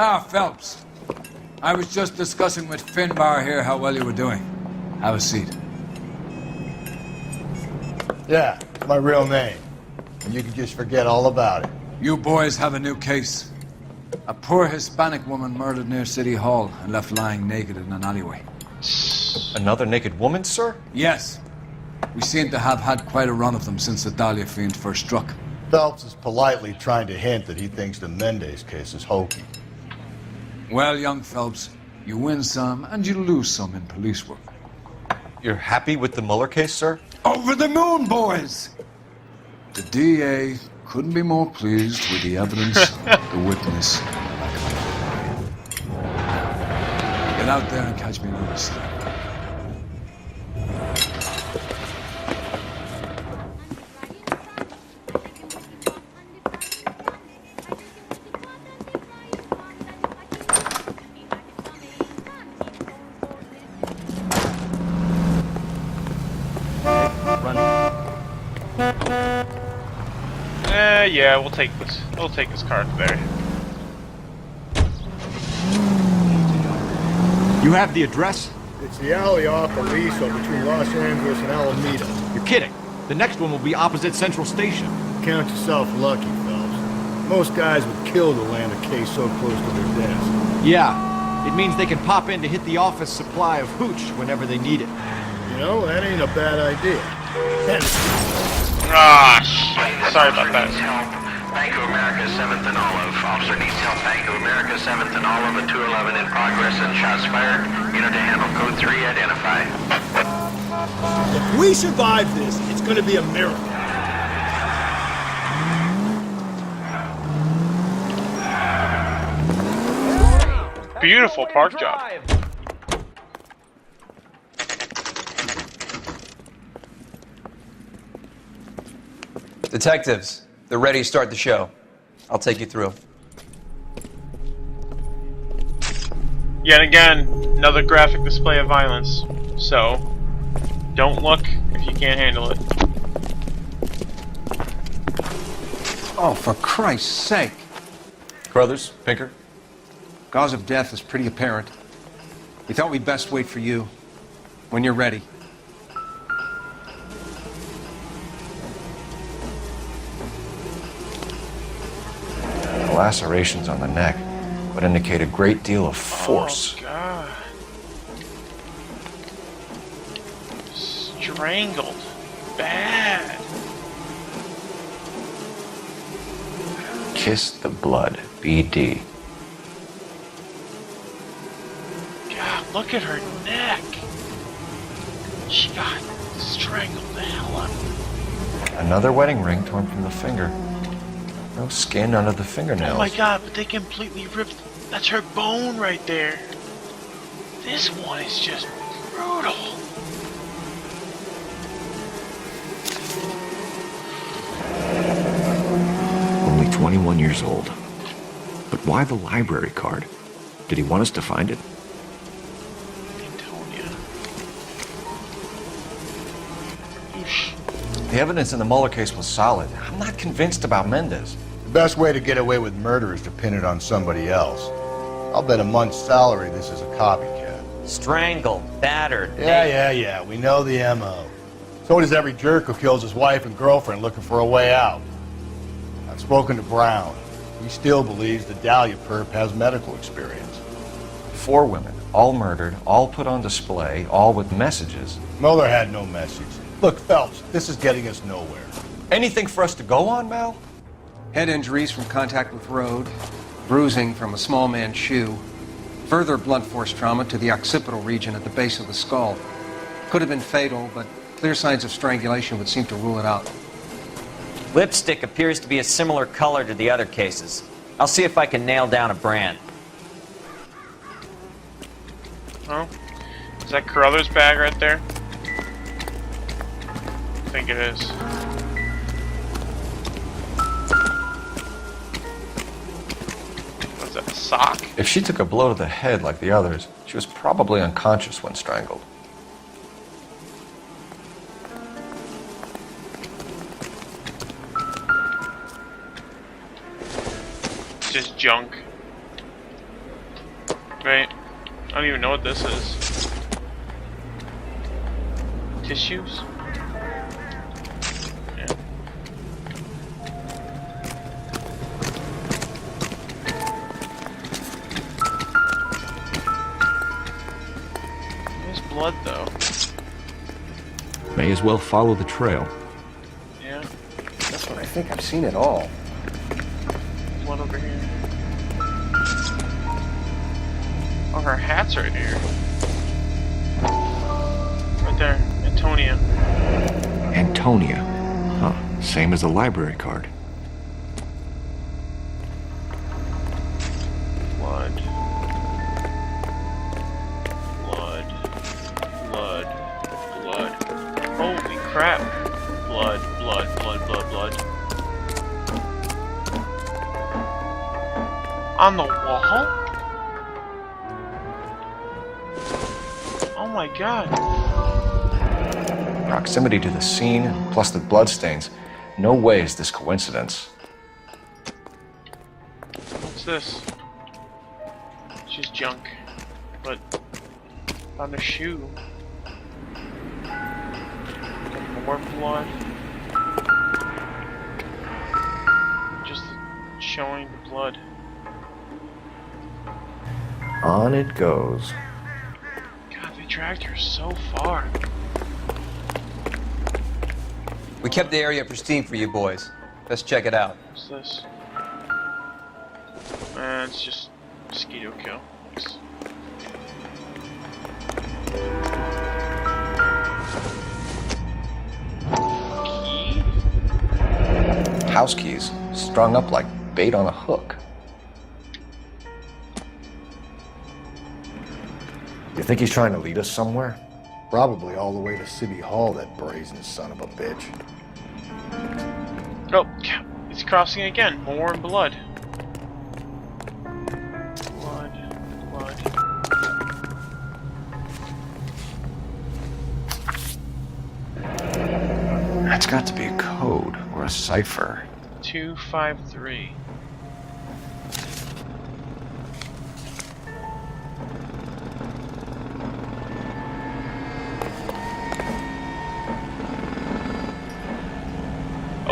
Ah, Phelps. I was just discussing with Finbar here how well you were doing. Have a seat. Yeah, it's my real name. And you can just forget all about it. You boys have a new case. A poor Hispanic woman murdered near City Hall and left lying naked in an alleyway. Another naked woman, sir? Yes. We seem to have had quite a run of them since the Dahlia fiend first struck. Phelps is politely trying to hint that he thinks the Mendez case is hokey. Well, young Phelps, you win some and you lose some in police work. You're happy with the Mueller case, sir? Over the moon, boys! The DA couldn't be more pleased with the evidence, the witness. Get out there and catch me another slip. Yeah, we'll take this. We'll take this car there. You have the address? It's the alley off Aliso between Los Angeles and Alameda. You're kidding. The next one will be opposite Central Station. Count yourself lucky, Phelps. Most guys would kill to land a case so close to their desk. Yeah, it means they can pop in to hit the office supply of hooch whenever they need it. You know, that ain't a bad idea. Ah, shit. Sorry about that. Bank of America, 7th and Olive. Officer needs help. Bank of America, 7th and Olive, at 211 in progress and shots fired. Unit to handle code 3, identify. If we survive this, it's gonna be a miracle. Beautiful park job. Detectives, they're ready to start the show. I'll take you through. Yet again, another graphic display of violence. So, don't look if you can't handle it. Oh, for Christ's sake. Carruthers, Pinker? Cause of death is pretty apparent. We thought we'd best wait for you. When you're ready. The lacerations on the neck would indicate a great deal of force. Oh, God. Strangled. Bad. Kiss the blood, BD. God, look at her neck. She got strangled the hell out of her. Another wedding ring torn from the finger. No skin under the fingernails. Oh my God, but they completely ripped. That's her bone right there. This one is just brutal. Only 21 years old. But why the library card? Did he want us to find it? Antonia. The evidence in the Mueller case was solid. I'm not convinced about Mendez. The best way to get away with murder is to pin it on somebody else. I'll bet a month's salary this is a copycat. Strangled, battered. Yeah. We know the M.O. So does every jerk who kills his wife and girlfriend looking for a way out. I've spoken to Brown. He still believes the Dahlia perp has medical experience. 4 women, all murdered, all put on display, all with messages. Mueller had no message. Look, Phelps, this is getting us nowhere. Anything for us to go on, Mal? Head injuries from contact with road, bruising from a small man's shoe, further blunt force trauma to the occipital region at the base of the skull. Could have been fatal, but clear signs of strangulation would seem to rule it out. Lipstick appears to be a similar color to the other cases. I'll see if I can nail down a brand. Oh, is that Carruthers' bag right there? I think it is. What's that, a sock? If she took a blow to the head like the others, she was probably unconscious when strangled. Just junk. Right. I don't even know what this is. Tissues? Yeah. There's blood, though. May as well follow the trail. Yeah. That's what I think. I've seen it all. Blood over here. Oh, her hat's right here. Right there. Antonia. Antonia. Huh. Same as the library card. Blood. Blood. Blood. Blood. Holy crap. Blood, blood, blood, blood, blood. On the wall? Oh my god. Proximity to the scene, plus the bloodstains. No way is this coincidence. What's this? She's junk. But found a shoe. Got more blood. Just showing the blood. On it goes. God, they dragged her so far. We kept the area pristine for you boys. Let's check it out. What's this? It's just mosquito kill. Nice. Key? House keys, strung up like bait on a hook. You think he's trying to lead us somewhere? Probably all the way to City Hall, that brazen son of a bitch. Oh, it's crossing again. More blood. Blood, blood. That's got to be a code or a cipher. 253.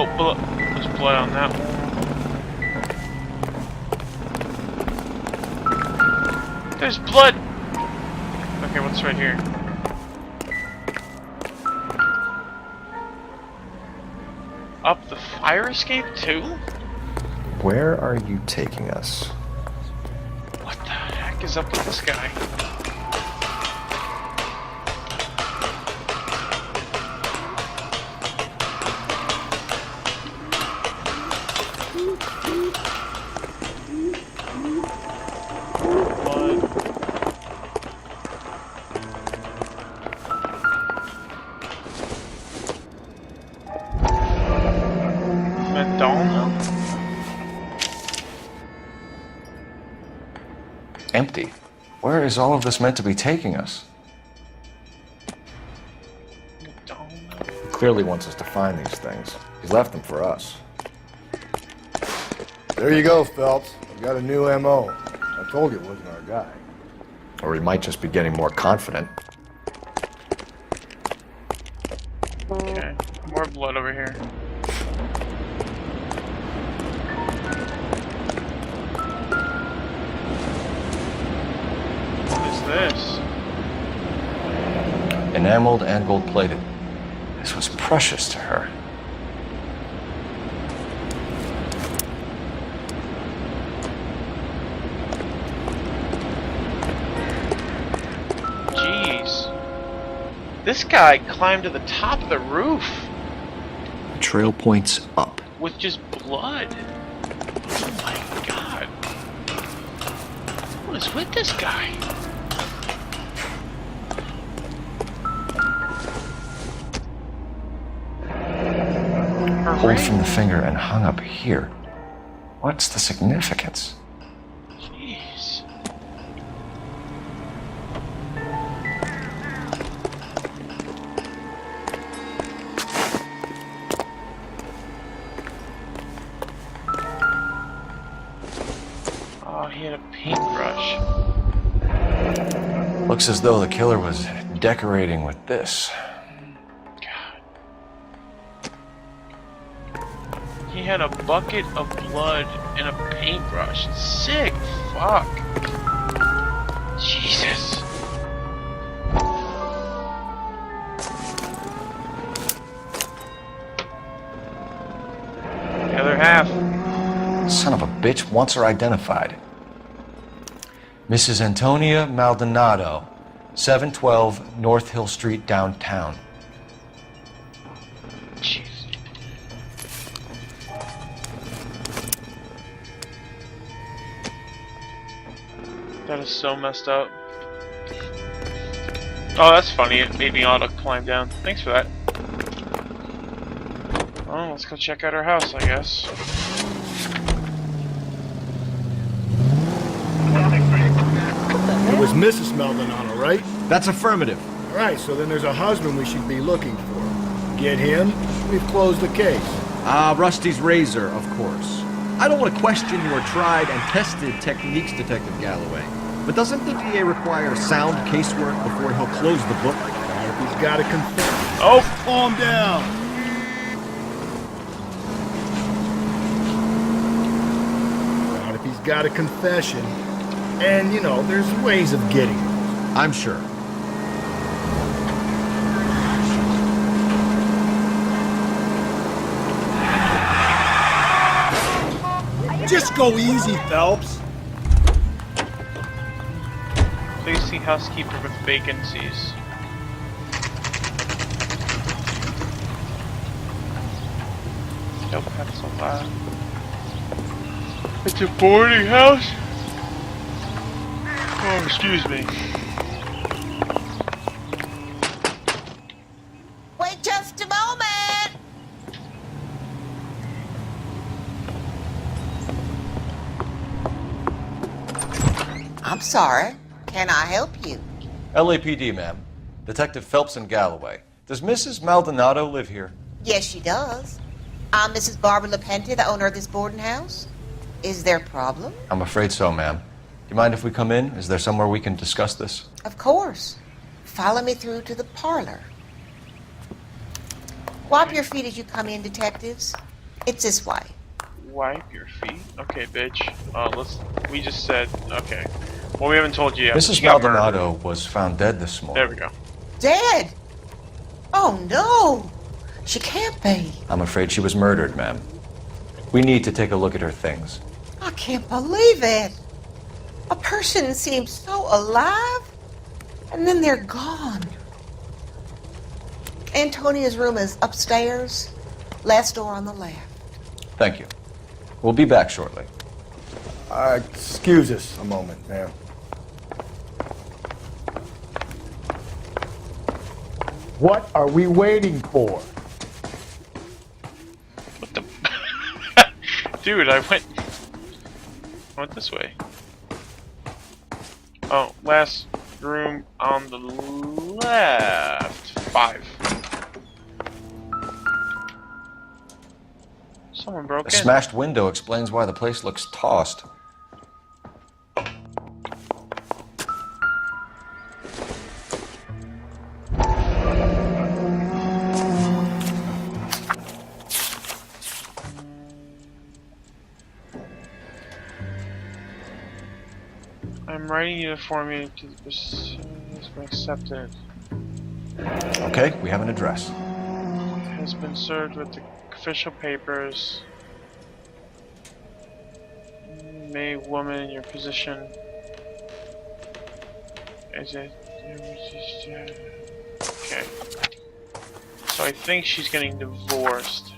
Oh, blood. There's blood on that one. There's blood! Okay, what's right here? Up the fire escape too? Where are you taking us? What the heck is up with this guy? Empty. Where is all of this meant to be taking us? He clearly wants us to find these things. He's left them for us. There you go, Phelps. We got a new M.O. I told you it wasn't our guy. Or he might just be getting more confident. Okay, more blood over here. What is this? Enameled and gold-plated. This was precious to her. Jeez. This guy climbed to the top of the roof. The trail points up. With just blood. Oh my god. What is with this guy? Pulled from the finger and hung up here. What's the significance? Jeez. Oh, he had a paintbrush. Looks as though the killer was decorating with this. He had a bucket of blood and a paintbrush. Sick. Fuck. Jesus. The other half. Son of a bitch wants her identified. Mrs. Antonia Maldonado, 712 North Hill Street, downtown. Jeez. That is so messed up. Oh, that's funny. It made me want to climb down. Thanks for that. Oh, let's go check out her house, I guess. It was Mrs. Maldonado, right? That's affirmative. All right, so then there's a husband we should be looking for. Get him, we've closed the case. Rusty's razor, of course. I don't want to question your tried and tested techniques, Detective Galloway. But doesn't the DA require sound casework before he'll close the book? He's got to confess. Oh! Calm down. Not if he's got a confession. And, you know, there's ways of getting it. I'm sure. Just go easy, Phelps. Please see housekeeper with vacancies. Nope, that's so loud. It's a boarding house? Oh, excuse me. Wait just a moment! I'm sorry. Can I help you? LAPD, ma'am. Detective Phelps and Galloway. Does Mrs. Maldonado live here? Yes, she does. I'm Mrs. Barbara LaPente, the owner of this boarding house. Is there a problem? I'm afraid so, ma'am. Do you mind if we come in? Is there somewhere we can discuss this? Of course. Follow me through to the parlor. Wipe your feet as you come in, detectives. It's this way. Wipe your feet? Okay, bitch. We just said, okay. Well, we haven't told you yet. Mrs. She got Maldonado murdered. was found dead this morning. There we go. Dead? Oh, no. She can't be. I'm afraid she was murdered, ma'am. We need to take a look at her things. I can't believe it. A person seems so alive, and then they're gone. Antonia's room is upstairs, last door on the left. Thank you. We'll be back shortly. Excuse us a moment, ma'am. What are we waiting for? What the? Dude, I went this way. Oh, last room on the left. 5. Someone broke A in. smashed window explains why the place looks tossed. I'm writing you the formula to the has been accepted. Okay, we have an address. Has been served with the official papers. May woman in your position. Is it? Okay. So I think she's getting divorced.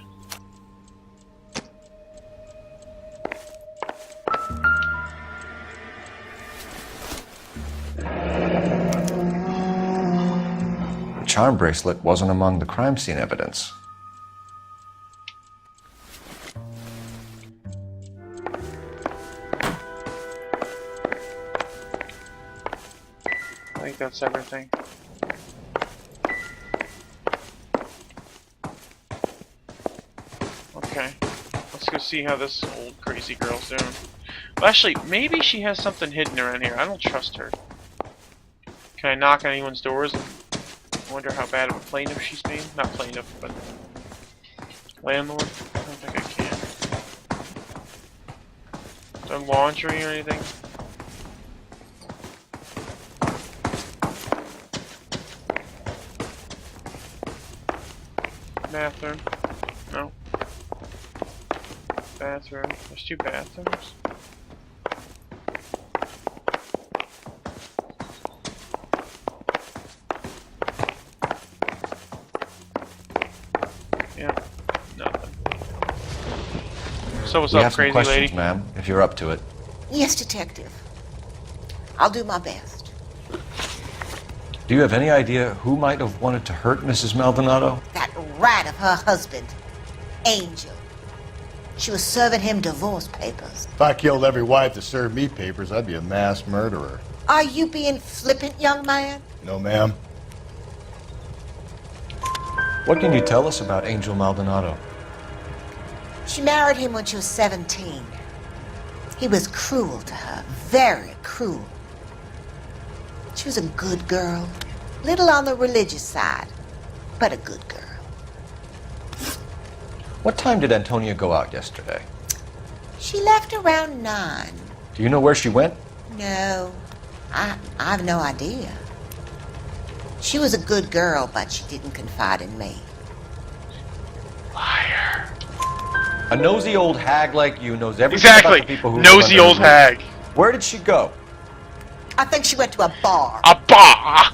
The charm bracelet wasn't among the crime scene evidence. I think that's everything. Okay. Let's go see how this old crazy girl's doing. Well, actually, maybe she has something hidden around here. I don't trust her. Can I knock on anyone's doors and wonder how bad of a plaintiff she's being? Not plaintiff, but landlord? I don't think I can. Done laundry or anything? Bathroom? No. Bathroom. There's 2 bathrooms. Yeah. Nothing. So what's We up, have some crazy questions, lady? ma'am, if you're up to it. Yes, detective. I'll do my best. Do you have any idea who might have wanted to hurt Mrs. Maldonado? That rat of her husband, Angel. She was serving him divorce papers. If I killed every wife that served me papers, I'd be a mass murderer. Are you being flippant, young man? No, ma'am. What can you tell us about Angel Maldonado? She married him when she was 17. He was cruel to her, very cruel. She was a good girl, little on the religious side, but a good girl. What time did Antonia go out yesterday? She left around 9. Do you know where she went? No, I've no idea. She was a good girl, but she didn't confide in me. Liar. A nosy old hag like you knows everything Exactly. about the people who Nosy live old under her roof. hag. Where did she go? I think she went to a bar. A bar!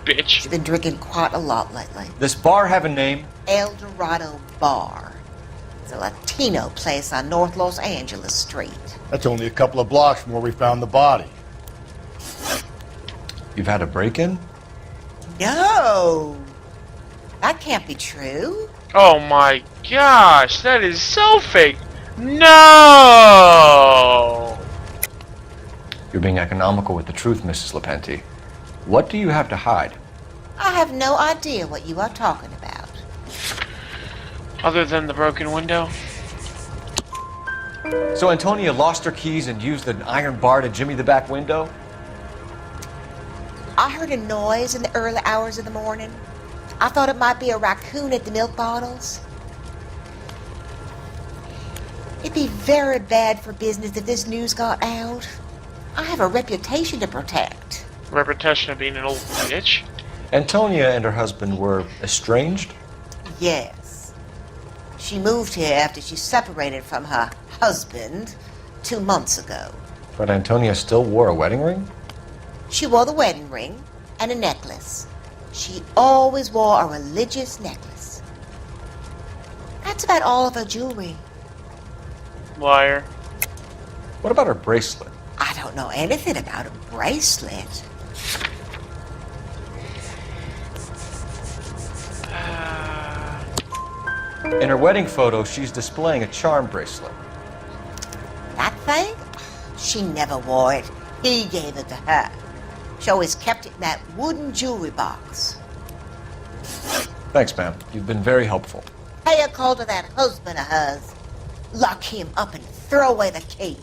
Bitch. She's been drinking quite a lot lately. This bar have a name? El Dorado Bar. It's a Latino place on North Los Angeles Street. That's only a couple of blocks from where we found the body. You've had a break-in? No! That can't be true. Oh my gosh, that is so fake. No! You're being economical with the truth, Mrs. Lepenti. What do you have to hide? I have no idea what you are talking about. Other than the broken window? So Antonia lost her keys and used an iron bar to jimmy the back window? I heard a noise in the early hours of the morning. I thought it might be a raccoon at the milk bottles. It'd be very bad for business if this news got out. I have a reputation to protect. Reputation of being an old bitch? Antonia and her husband were estranged? Yes. She moved here after she separated from her husband 2 months ago. But Antonia still wore a wedding ring? She wore the wedding ring and a necklace. She always wore a religious necklace. That's about all of her jewelry. Liar. What about her bracelet? I don't know anything about a bracelet. In her wedding photo, she's displaying a charm bracelet. That thing? She never wore it. He gave it to her. She always kept it in that wooden jewelry box. Thanks, ma'am. You've been very helpful. Pay a call to that husband of hers. Lock him up and throw away the key.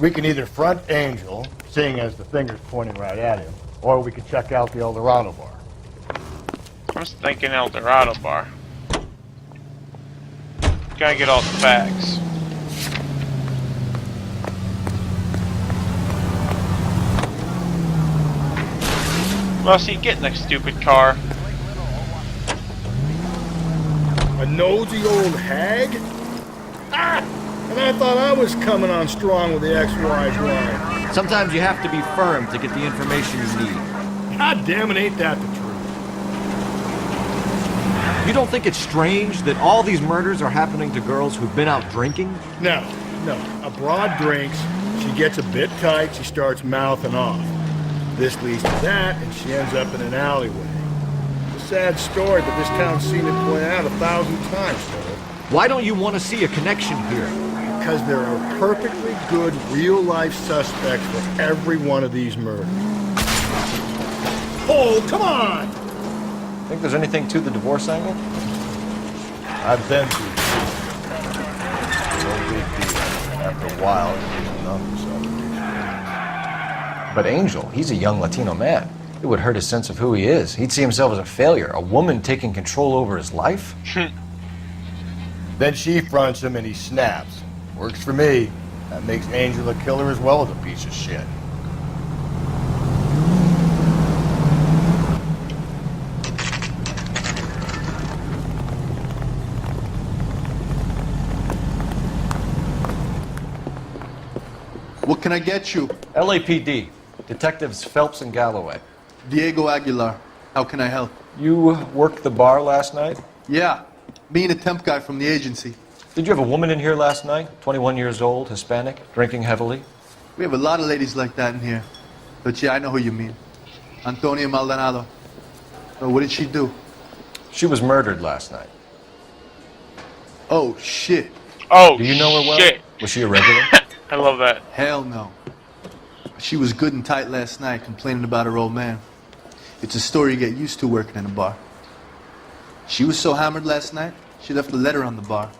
We can either front Angel, seeing as the finger's pointing right at him, or we can check out the El Dorado bar. I was thinking El Dorado bar. Gotta get all the facts. Well, see, get in that stupid car. A nosy old hag? Ah! And I thought I was coming on strong with the ex-wives line. Sometimes you have to be firm to get the information you need. God damn it, ain't that the truth? You don't think it's strange that all these murders are happening to girls who've been out drinking? No. A broad drinks, she gets a bit tight, she starts mouthing off. This leads to that, and she ends up in an alleyway. It's a sad story, but this town's seen it played out 1,000 times, Philip. Why don't you want to see a connection here? Because there are perfectly good real-life suspects for every one of these murders. Oh, come on! Think there's anything to the divorce angle? I've been through this. No big deal. After a while, it gives enough for some reason. But Angel, he's a young Latino man. It would hurt his sense of who he is. He'd see himself as a failure, a woman taking control over his life. Then she fronts him and he snaps. Works for me. That makes Angel a killer as well as a piece of shit. What can I get you? LAPD. Detectives Phelps and Galloway. Diego Aguilar. How can I help? You worked the bar last night? Yeah. Me and a temp guy from the agency. Did you have a woman in here last night? 21 years old, Hispanic, drinking heavily? We have a lot of ladies like that in here. But yeah, I know who you mean. Antonia Maldonado. Oh, what did she do? She was murdered last night. Oh, shit. Oh, do you know her well? Shit. Was she a regular? I love that. Hell no. She was good and tight last night, complaining about her old man. It's a story you get used to working in a bar. She was so hammered last night, she left a letter on the bar.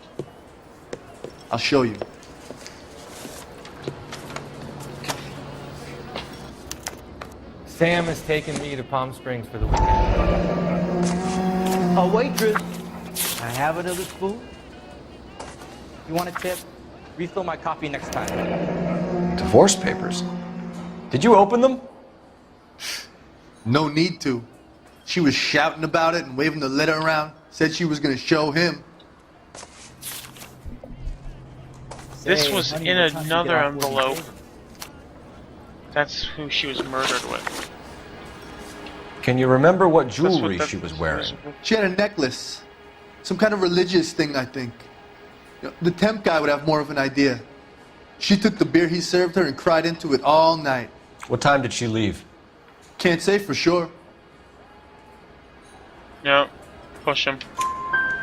I'll show you. Sam has taken me to Palm Springs for the weekend. A waitress. I have another spoon. You want a tip? Refill my coffee next time. Divorce papers? Did you open them? No need to. She was shouting about it and waving the letter around. Said she was going to show him. This was in another envelope. That's who she was murdered with. Can you remember what jewelry she was wearing? She had a necklace. Some kind of religious thing, I think. You know, the temp guy would have more of an idea. She took the beer he served her and cried into it all night. What time did she leave? Can't say for sure. No, push him.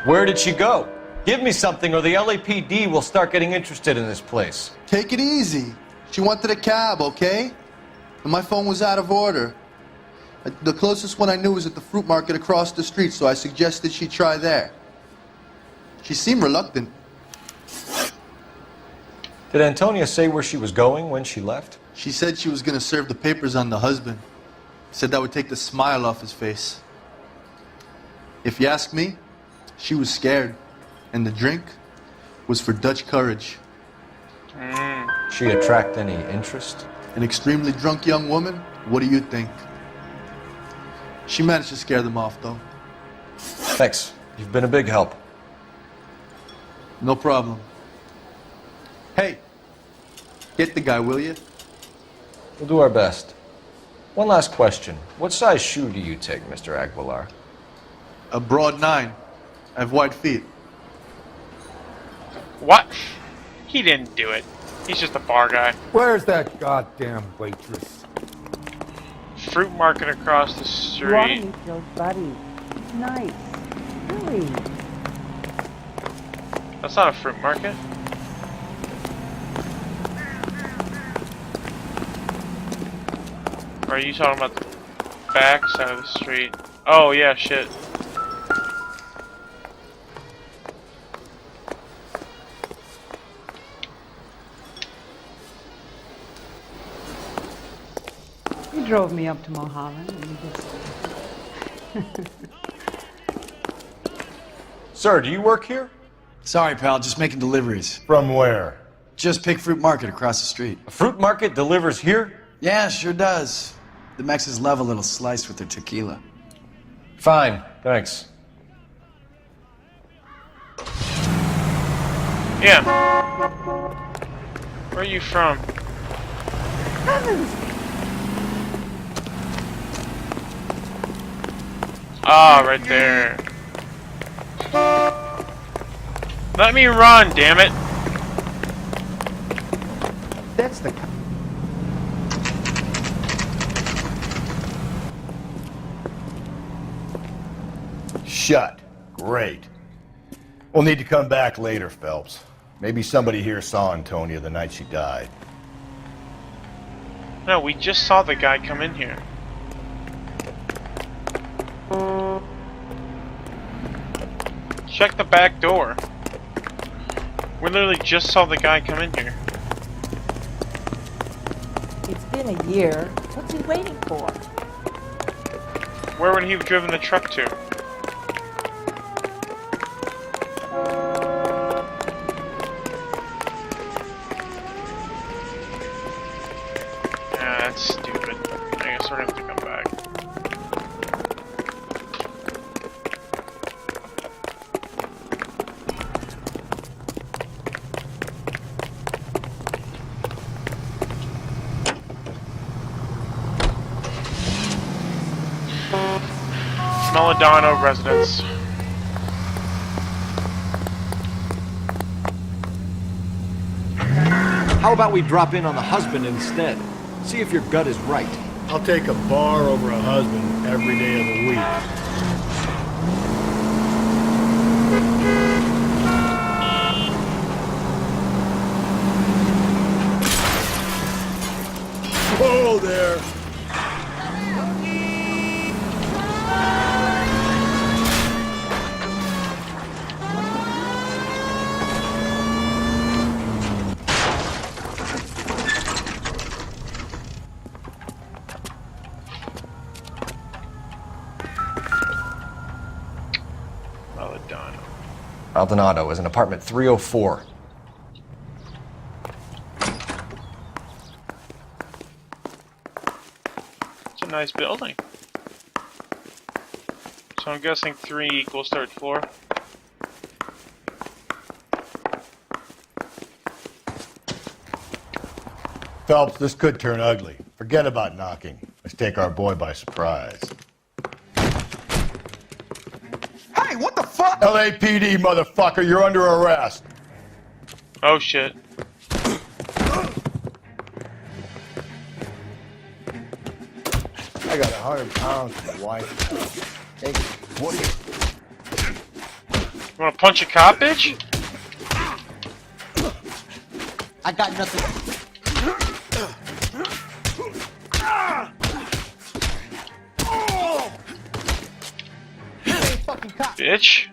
Where did she go? Give me something or the LAPD will start getting interested in this place. Take it easy. She wanted a cab, okay? And my phone was out of order. The closest one I knew was at the fruit market across the street, so I suggested she try there. She seemed reluctant. Did Antonia say where she was going when she left? She said she was going to serve the papers on the husband. Said that would take the smile off his face. If you ask me, she was scared. And the drink was for Dutch courage. She'd attract any interest? An extremely drunk young woman? What do you think? She managed to scare them off, though. Thanks. You've been a big help. No problem. Hey, get the guy, will you? We'll do our best. One last question. What size shoe do you take, Mr. Aguilar? A broad 9. I have wide feet. What? He didn't do it. He's just a bar guy. Where's that goddamn waitress? Fruit market across the You ought to street. meet Joe's buddy. He's nice. Really. That's not a fruit market. Or are you talking about the back side of the street? Oh yeah, shit. He drove me up to Mulholland and we just... Sir, do you work here? Sorry, pal, just making deliveries. From where? Just Pig Fruit Market across the street. A fruit market delivers here? Yeah, sure does. The Mexes love a little slice with their tequila. Fine, thanks. Yeah. Where are you from? Ah, right there. Let me run, damn it. That's the... Shut. Great. We'll need to come back later, Phelps. Maybe somebody here saw Antonia the night she died. No, we just saw the guy come in here. Check the back door. We literally just saw the guy come in here. It's been a year. What's he waiting for? Where would he have driven the truck to? Yeah, that's stupid. I guess we're gonna have to come back. Melodano residence. How about we drop in on the husband instead? See if your gut is right. I'll take a bar over a husband every day of the week. Whoa there! Maldonado is in apartment 304. It's a nice building. So I'm guessing 3 equals 3rd floor. Phelps, this could turn ugly. Forget about knocking. Let's take our boy by surprise. Hey, what the fuck? LAPD, motherfucker, you're under arrest. Oh shit. I got 100 pounds for my wife. Hey, what are you? You wanna punch a cop, bitch? I got nothing. Bitch.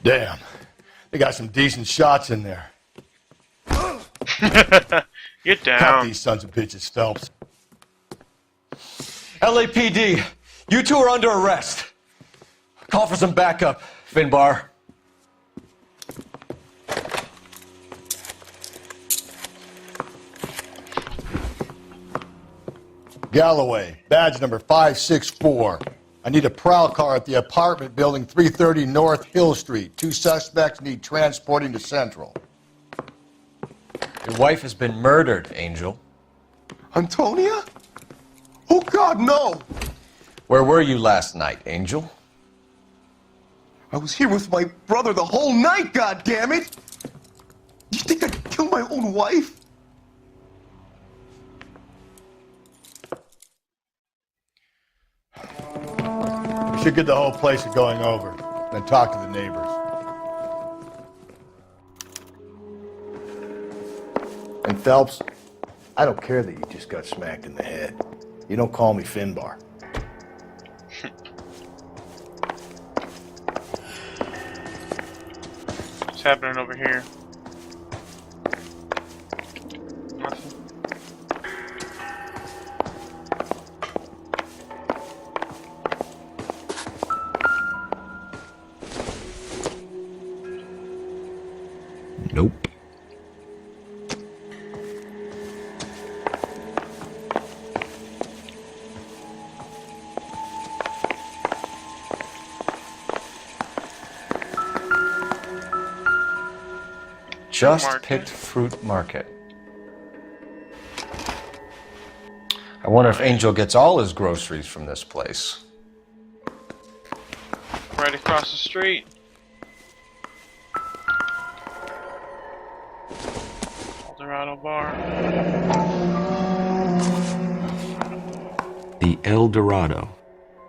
Damn. They got some decent shots in there. Get down. Cut these sons of bitches, Phelps. LAPD, you two are under arrest. Call for some backup, Finbar. Galloway, badge number 564. I need a prowl car at the apartment building 330 North Hill Street. 2 suspects need transporting to Central. Your wife has been murdered, Angel. Antonia? Oh, God, no! Where were you last night, Angel? I was here with my brother the whole night, goddammit! You think I'd kill my own wife? We should get the whole place going over, then talk to the neighbors. And Phelps, I don't care that you just got smacked in the head. You don't call me Finbar. What's happening over here? Nothing. Nope. Just picked fruit market. I wonder if Angel gets all his groceries from this place. Right across the street. Eldorado Bar. The El Dorado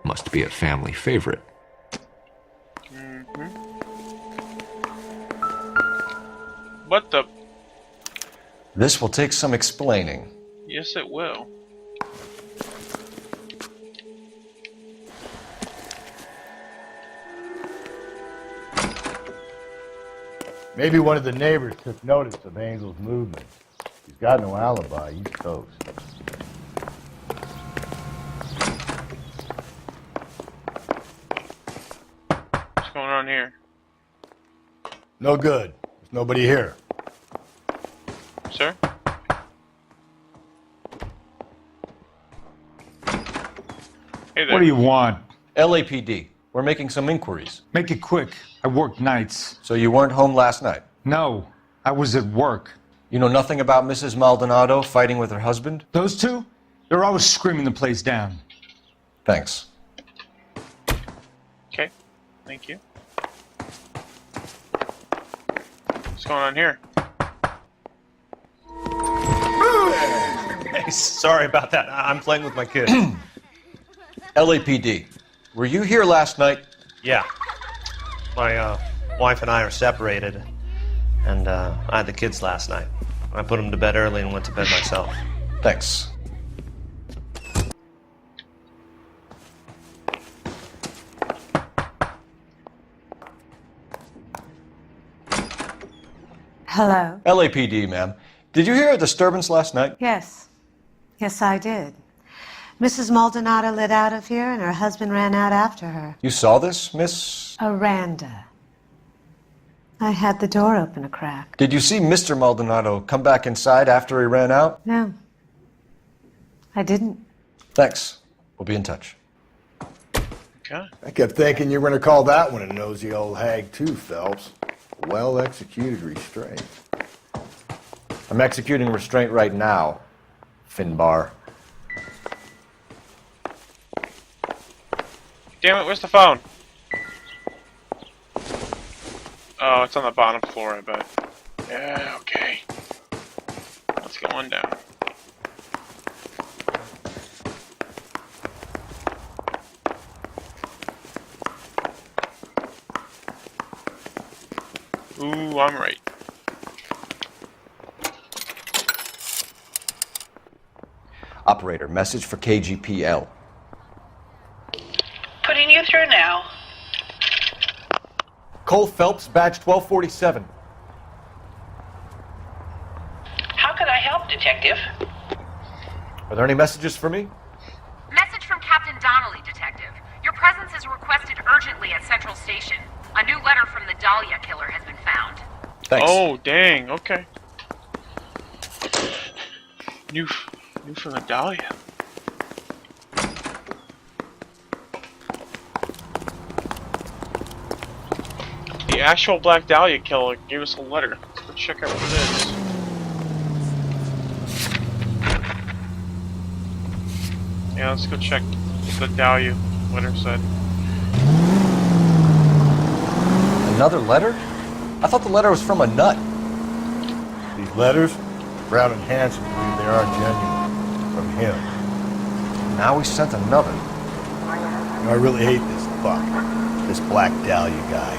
must be a family favorite. What the? This will take some explaining. Yes, it will. Maybe one of the neighbors took notice of Angel's movements. He's got no alibi. He's toast. What's going on here? No good. There's nobody here. Sir? Hey there. What do you want? LAPD. We're making some inquiries. Make it quick. I work nights. So you weren't home last night? No, I was at work. You know nothing about Mrs. Maldonado fighting with her husband? Those two? They're always screaming the place down. Thanks. Okay. Thank you. What's going on here? Hey, sorry about that. I'm playing with my kid. LAPD. Were you here last night? Yeah. My wife and I are separated, and I had the kids last night. I put them to bed early and went to bed myself. Thanks. Hello? LAPD, ma'am. Did you hear a disturbance last night? Yes. Yes, I did. Mrs. Maldonado lit out of here, and her husband ran out after her. You saw this, Miss? Aranda. I had the door open a crack. Did you see Mr. Maldonado come back inside after he ran out? No. I didn't. Thanks. We'll be in touch. Okay. I kept thinking you were going to call that one a nosy old hag too, Phelps. Well-executed restraint. I'm executing restraint right now, Finbar. Damn it, where's the phone? Oh, it's on the bottom floor, I bet. Yeah, okay. Let's go on down. Ooh, I'm right. Operator, message for KGPL. Putting you through now. Cole Phelps, badge 1247. How could I help, Detective? Are there any messages for me? Message from Captain Donnelly, Detective. Your presence is requested urgently at Central Station. A new letter from the Dahlia killer has been found. Thanks. Oh, dang, okay. New from the Dahlia. The actual Black Dahlia killer gave us a letter. Let's go check out what it is. Yeah, let's go check what the Dahlia letter said. Another letter? I thought the letter was from a nut. These letters, Brown and Hanson believe they are genuine. From him. Now he sent another. You know, I really hate this fuck. This Black Dahlia guy.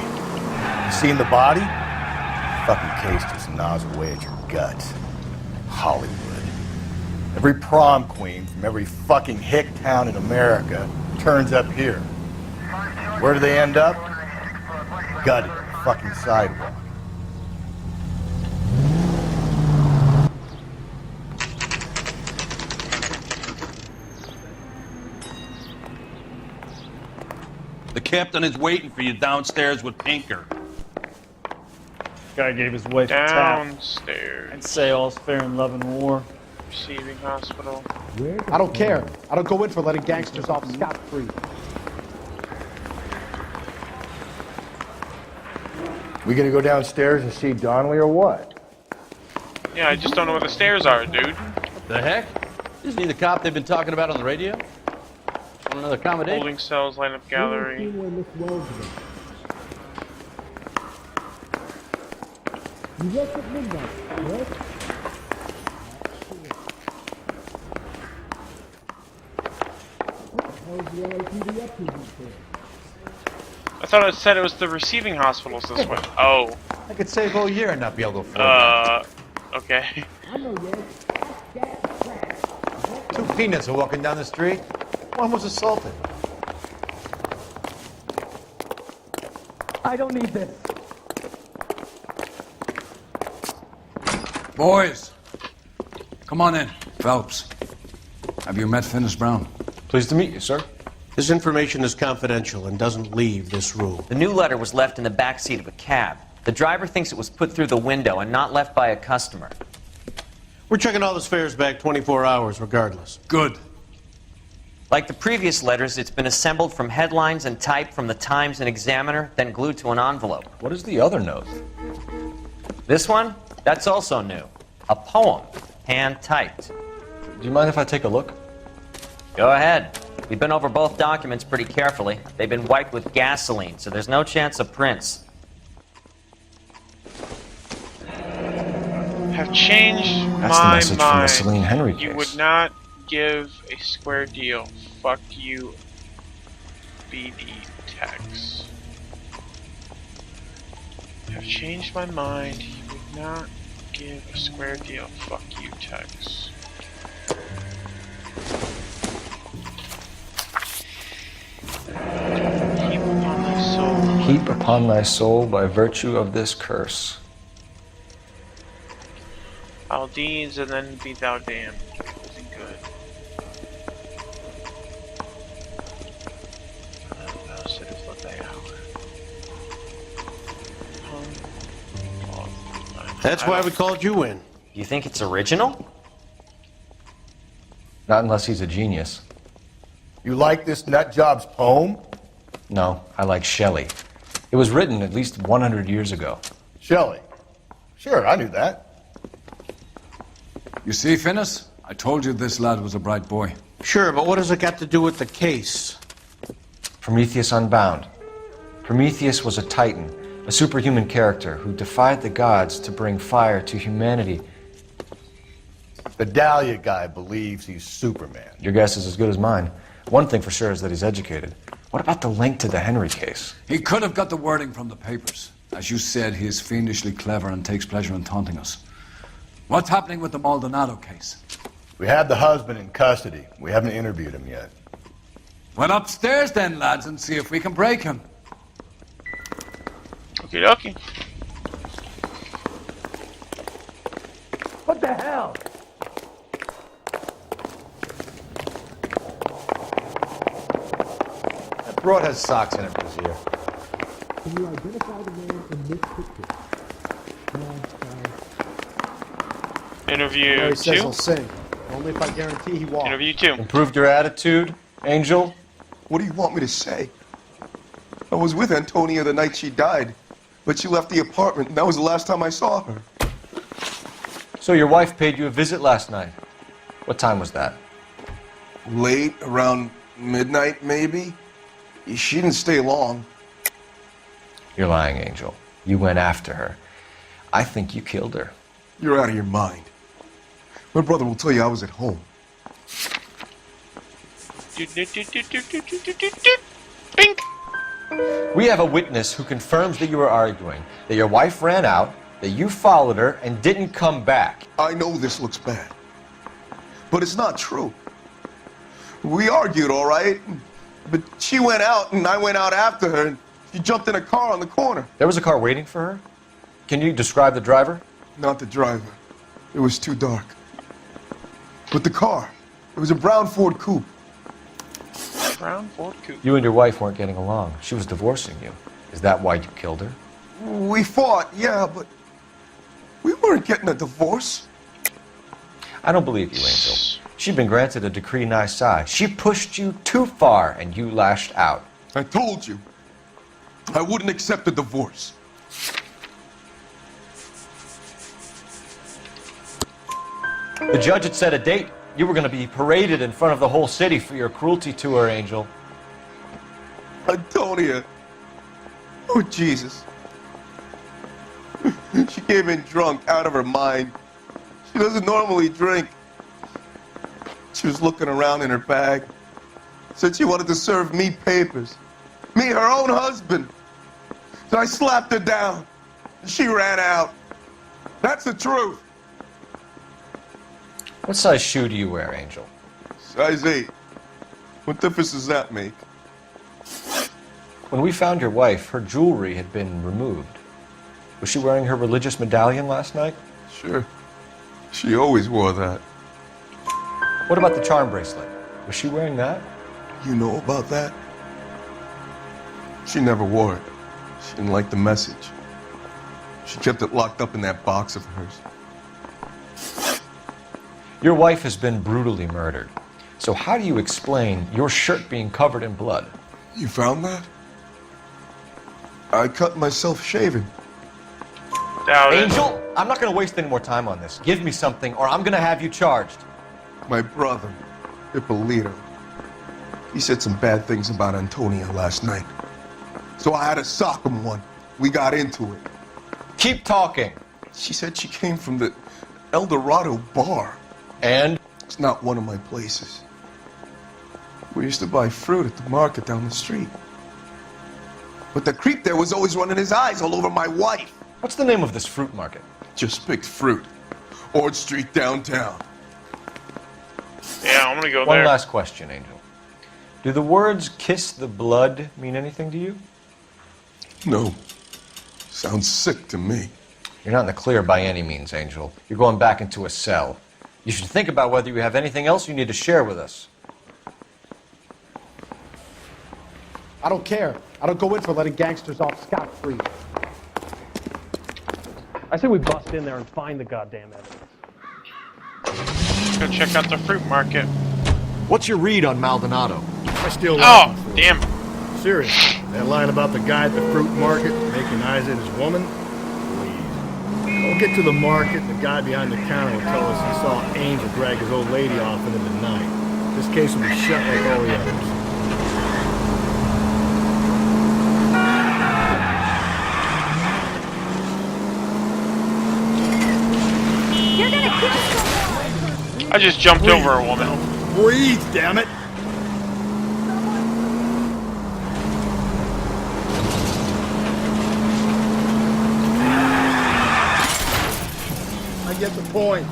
You seen the body? Fucking case just gnaws away at your guts. Hollywood. Every prom queen from every fucking hick town in America turns up here. Where do they end up? Gutted on the fucking sidewalk. The captain is waiting for you downstairs with Pinker. Guy gave his wife a tap. Downstairs. I'd say all's fair in love and war. Receiving hospital. I don't care. I don't go in for letting gangsters off scot-free. We gonna go downstairs and see Donnelly or what? Yeah, I just don't know where the stairs are, dude. The heck? Isn't he the cop they've been talking about on the radio? Want another accommodation? Holding cells, lineup gallery. You left at midnight, correct? What the hell is the LAPD up to these days? I thought it said it was the receiving hospitals this way. Oh. I could save all year and not be able to afford okay. I know, yeah. Two peanuts are walking down the street. One was assaulted. I don't need this. Boys, come on in. Phelps, have you met Finis Brown? Pleased to meet you, sir. This information is confidential and doesn't leave this room. The new letter was left in the back seat of a cab. The driver thinks it was put through the window and not left by a customer. We're checking all this fares back 24 hours regardless. Good. Like the previous letters, it's been assembled from headlines and typed from the Times and Examiner, then glued to an envelope. What is the other note? This one? That's also new. A poem, hand-typed. Do you mind if I take a look? Go ahead. We've been over both documents pretty carefully. They've been wiped with gasoline, so there's no chance of prints. Have changed That's the my message from the mind. Celine Henry case. You would not give a square deal. Fuck you, BD Tex. Have changed my mind. You would not give a square deal. Fuck you, Tex. Heap upon thy soul. Heap upon thy soul by virtue of this curse. All deeds and then be thou damned. Isn't good. Thou sittest what thy hour. That's why we called you in. You think it's original? Not unless he's a genius. You like this nutjob's poem? No, I like Shelley. It was written at least 100 years ago. Shelley? Sure, I knew that. You see, Finis? I told you this lad was a bright boy. Sure, but what has it got to do with the case? Prometheus Unbound. Prometheus was a titan, a superhuman character who defied the gods to bring fire to humanity. The Dahlia guy believes he's Superman. Your guess is as good as mine. One thing for sure is that he's educated. What about the link to the Henry case? He could have got the wording from the papers. As you said, he is fiendishly clever and takes pleasure in taunting us. What's happening with the Maldonado case? We have the husband in custody. We haven't interviewed him yet. Well, upstairs then, lads, and see if we can break him. Okie dokie. What the hell? That broad has socks in it, Brazier. Can you identify the man in this picture? Interview He says 2. he'll sing. Only if I guarantee he walks. Interview 2. Improved your attitude, Angel? What do you want me to say? I was with Antonia the night she died, but she left the apartment, and that was the last time I saw her. So your wife paid you a visit last night. What time was that? Late, around midnight, maybe? She didn't stay long. You're lying, Angel. You went after her. I think you killed her. You're out of your mind. My brother will tell you I was at home. Bink! We have a witness who confirms that you were arguing, that your wife ran out, that you followed her and didn't come back. I know this looks bad, but it's not true. We argued, all right, but she went out and I went out after her and she jumped in a car on the corner. There was a car waiting for her? Can you describe the driver? Not the driver. It was too dark. But the car, it was a brown Ford coupe. Brown Ford coupe. You and your wife weren't getting along. She was divorcing you. Is that why you killed her? We fought, yeah, but we weren't getting a divorce. I don't believe you, Angel. She'd been granted a decree nisi. She pushed you too far and you lashed out. I told you, I wouldn't accept a divorce. The judge had set a date. You were going to be paraded in front of the whole city for your cruelty to her, Angel. Antonia. Oh, Jesus. She came in drunk, out of her mind. She doesn't normally drink. She was looking around in her bag. Said she wanted to serve me papers. Me, her own husband. So I slapped her down. She ran out. That's the truth. What size shoe do you wear, Angel? Size 8. What difference does that make? When we found your wife, her jewelry had been removed. Was she wearing her religious medallion last night? Sure. She always wore that. What about the charm bracelet? Was she wearing that? You know about that? She never wore it. She didn't like the message. She kept it locked up in that box of hers. Your wife has been brutally murdered. So how do you explain your shirt being covered in blood? You found that? I cut myself shaving. Angel, I'm not going to waste any more time on this. Give me something or I'm going to have you charged. My brother, Ippolito, he said some bad things about Antonia last night. So I had to sock him one. We got into it. Keep talking. She said she came from the El Dorado bar. And? It's not one of my places. We used to buy fruit at the market down the street. But the creep there was always running his eyes all over my wife. What's the name of this fruit market? Just picked fruit. Ord Street downtown. Yeah, I'm gonna go One there. last question, Angel. Do the words kiss the blood mean anything to you? No. Sounds sick to me. You're not in the clear by any means, Angel. You're going back into a cell. You should think about whether you have anything else you need to share with us. I don't care. I don't go in for letting gangsters off scot-free. I say we bust in there and find the goddamn evidence. Let's go check out the fruit market. What's your read on Maldonado? I still Oh, damn. Seriously, that line about the guy at the fruit market making eyes at his woman? Please. We'll get to the market and the guy behind the counter will tell us he saw Angel drag his old lady off into the night. This case will be shut like all the others. You're gonna kill someone! I just jumped over a woman. Breathe, damn it! I get the point.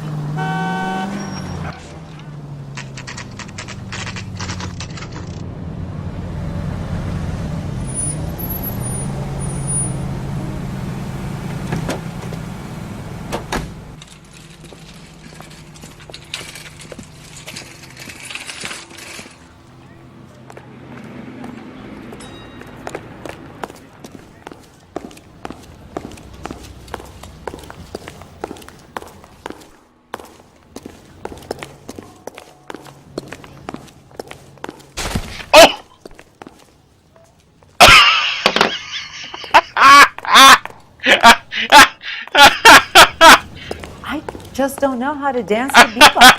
I just don't know how to dance to bebop.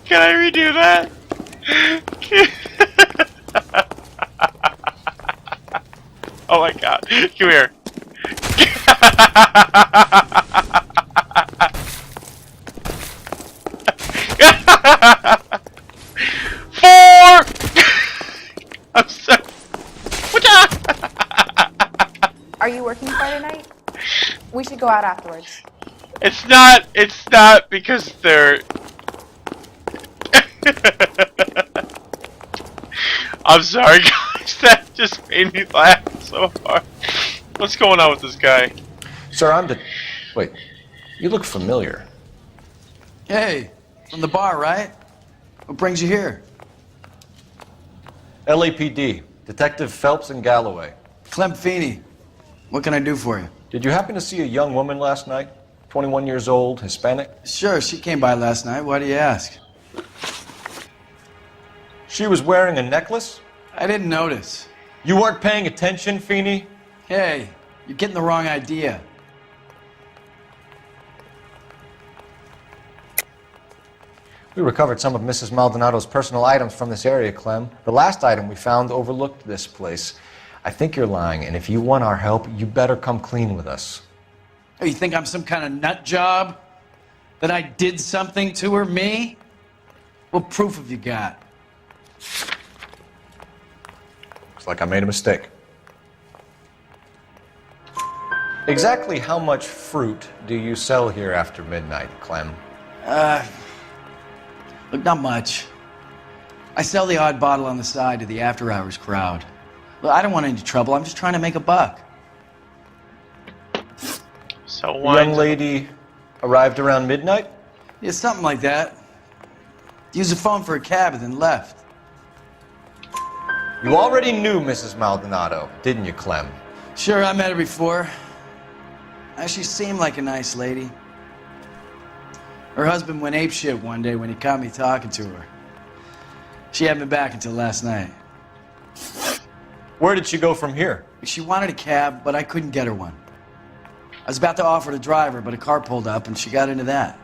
Can I redo that? Oh my god. Come here. Four! I'm sorry. Are you working Friday night? We should go out afterwards. It's not because they're... I'm sorry guys, that just made me laugh so hard. What's going on with this guy? Sir, Wait, you look familiar. Hey, from the bar, right? What brings you here? LAPD, Detective Phelps and Galloway. Clem Feeney. What can I do for you? Did you happen to see a young woman last night? 21 years old, Hispanic? Sure, she came by last night. Why do you ask? She was wearing a necklace? I didn't notice. You weren't paying attention, Feeney? Hey, you're getting the wrong idea. We recovered some of Mrs. Maldonado's personal items from this area, Clem. The last item we found overlooked this place. I think you're lying, and if you want our help, you better come clean with us. Oh, you think I'm some kind of nut job? That I did something to her, me? What proof have you got? Looks like I made a mistake. Exactly how much fruit do you sell here after midnight, Clem? Look, not much. I sell the odd bottle on the side to the after-hours crowd. Look, I don't want any trouble. I'm just trying to make a buck. So The young lady arrived around midnight? Yeah, something like that. Used the phone for a cab and then left. You already knew Mrs. Maldonado, didn't you, Clem? Sure, I met her before. She seemed like a nice lady. Her husband went apeshit one day when he caught me talking to her. She hadn't been back until last night. Where did she go from here? She wanted a cab, but I couldn't get her one. I was about to offer to drive her, but a car pulled up and she got into that.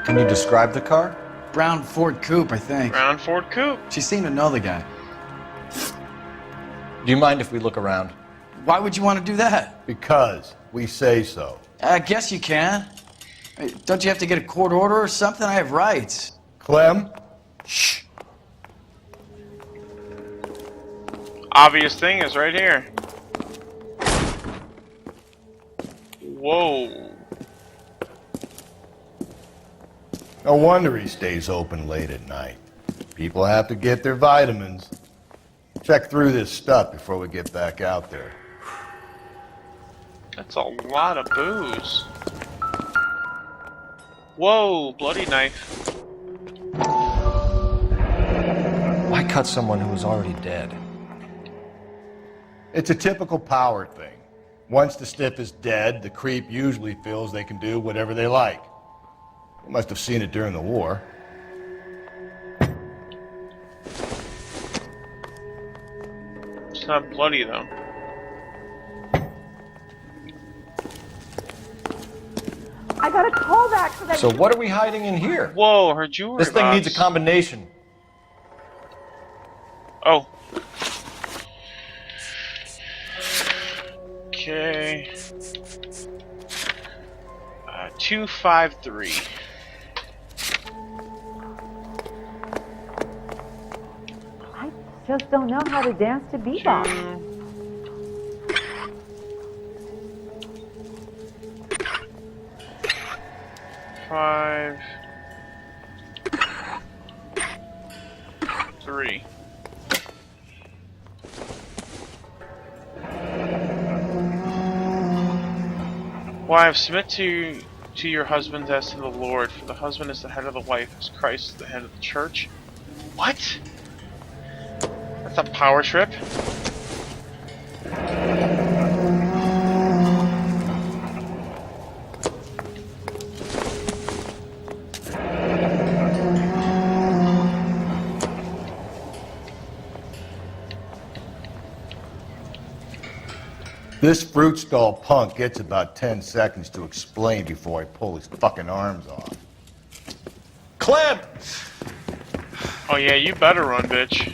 Can you describe the car? Brown Ford Coupe, I think. Brown Ford Coupe. She seemed to know the guy. Do you mind if we look around? Why would you want to do that? Because we say so. I guess you can. Don't you have to get a court order or something? I have rights. Clem? Shh. Obvious thing is right here. Whoa. No wonder he stays open late at night. People have to get their vitamins. Check through this stuff before we get back out there. That's a lot of booze. Whoa, bloody knife. Why cut someone who was already dead? It's a typical power thing. Once the stiff is dead, the creep usually feels they can do whatever they like. You must have seen it during the war. It's not bloody though. I got a call back for that. So what are we hiding in here? Whoa, her jewelry This thing box. needs a combination. Oh. Okay. 253. I just don't know how to dance to bebop. Five. 3. Wives, submit to your husbands as to the Lord, for the husband is the head of the wife, as Christ is the head of the church. What? That's a power trip. This fruit stall punk gets about 10 seconds to explain before I pull his fucking arms off. Clem! Oh yeah, you better run, bitch.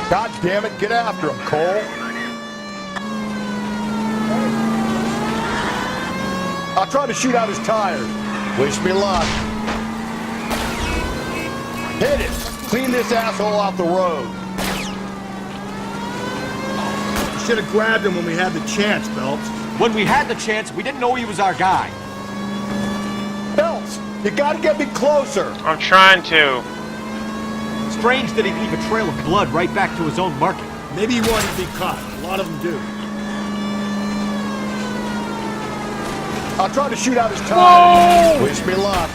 God damn it, get after him, Cole. I'll try to shoot out his tires. Wish me luck. Hit it! Clean this asshole off the road. You should have grabbed him when we had the chance, Phelps. When we had the chance, we didn't know he was our guy. Phelps, you gotta get me closer. I'm trying to. Strange that he'd leave a trail of blood right back to his own market. Maybe he wanted to be caught. A lot of them do. I'll try to shoot out his tires. Wish me luck.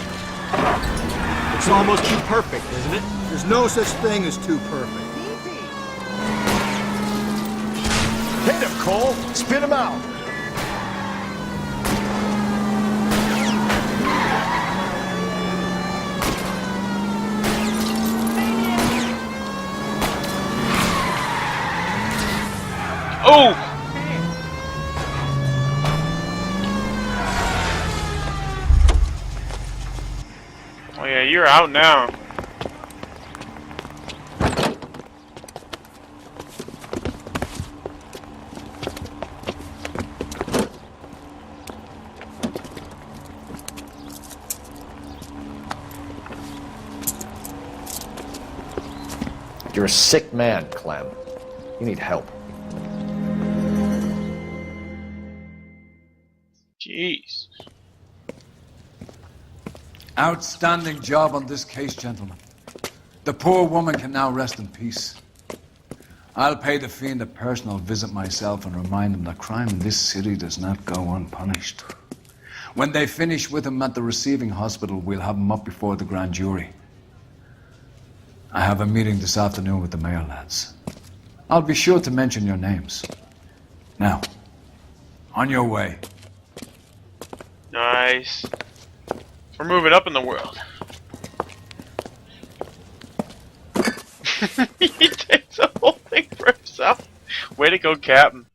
It's almost too perfect, isn't it? There's no such thing as too perfect. Hit him, Cole. Spit him out. Oh! Oh yeah, you're out now. You're a sick man, Clem. You need help. Jeez. Outstanding job on this case, gentlemen. The poor woman can now rest in peace. I'll pay the fiend a personal visit myself and remind him that crime in this city does not go unpunished. When they finish with him at the receiving hospital, we'll have him up before the grand jury. I have a meeting this afternoon with the mayor lads. I'll be sure to mention your names. Now, on your way. Nice. We're moving up in the world. He takes the whole thing for himself. Way to go, Captain.